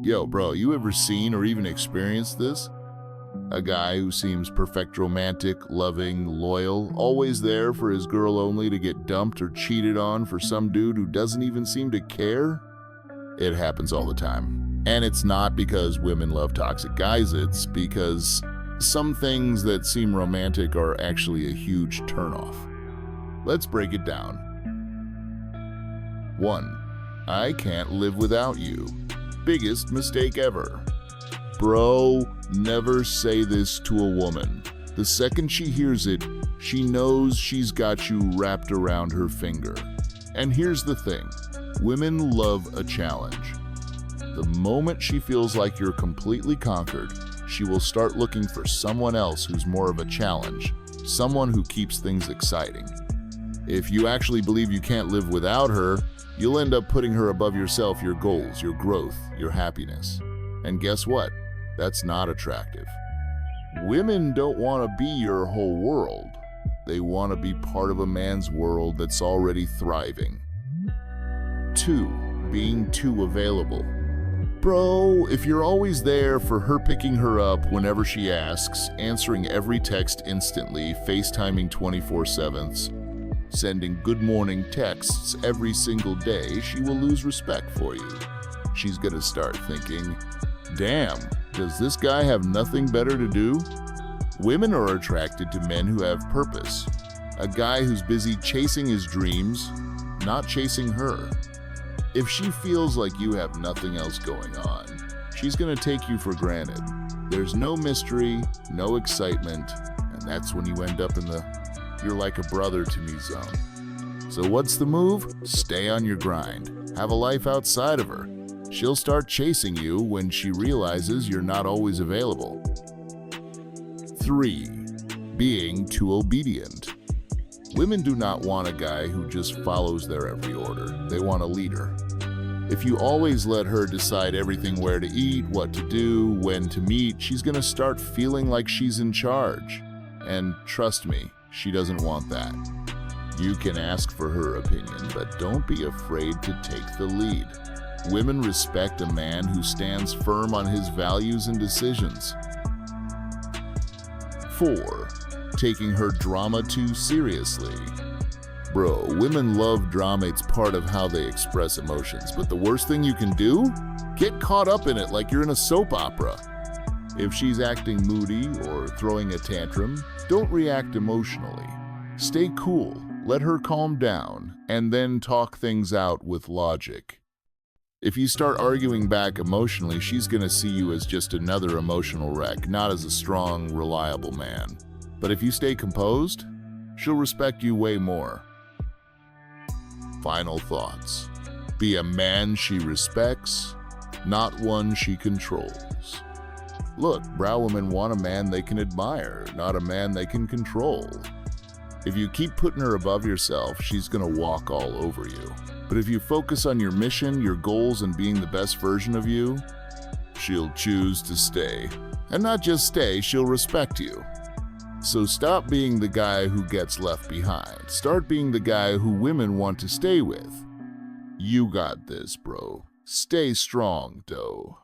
Yo, bro, you ever seen or even experienced this? A guy who seems perfect romantic, loving, loyal, always there for his girl only to get dumped or cheated on for some dude who doesn't even seem to care? It happens all the time. And it's not because women love toxic guys, it's because some things that seem romantic are actually a huge turnoff. Let's break it down. 1. I can't live without you. Biggest mistake ever. Bro, never say this to a woman. The second she hears it, she knows she's got you wrapped around her finger. And here's the thing, women love a challenge. The moment she feels like you're completely conquered, she will start looking for someone else who's more of a challenge, someone who keeps things exciting. If you actually believe you can't live without her, you'll end up putting her above yourself, your goals, your growth, your happiness. And guess what? That's not attractive. Women don't want to be your whole world. They want to be part of a man's world that's already thriving. 2. Being too available. Bro, if you're always there for her, picking her up whenever she asks, answering every text instantly, FaceTiming 24/7, sending good morning texts every single day, she will lose respect for you. She's gonna start thinking, damn, does this guy have nothing better to do? Women are attracted to men who have purpose. A guy who's busy chasing his dreams, not chasing her. If she feels like you have nothing else going on, she's gonna take you for granted. There's no mystery, no excitement, and that's when you end up in the "you're like a brother to me" zone. So what's the move? Stay on your grind. Have a life outside of her. She'll start chasing you when she realizes you're not always available. 3. Being too obedient. Women do not want a guy who just follows their every order. They want a leader. If you always let her decide everything, where to eat, what to do, when to meet, she's gonna start feeling like she's in charge. And trust me, she doesn't want that. You can ask for her opinion, but don't be afraid to take the lead. Women respect a man who stands firm on his values and decisions. 4. Taking her drama too seriously. Bro, women love drama. It's part of how they express emotions. But the worst thing you can do? Get caught up in it like you're in a soap opera. If she's acting moody or throwing a tantrum, don't react emotionally. Stay cool, let her calm down, and then talk things out with logic. If you start arguing back emotionally, she's gonna see you as just another emotional wreck, not as a strong, reliable man. But if you stay composed, she'll respect you way more. Final thoughts. Be a man she respects, not one she controls. Look, brow women want a man they can admire, not a man they can control. If you keep putting her above yourself, she's gonna walk all over you. But if you focus on your mission, your goals, and being the best version of you, she'll choose to stay. And not just stay, she'll respect you. So stop being the guy who gets left behind. Start being the guy who women want to stay with. You got this, bro. Stay strong, doe.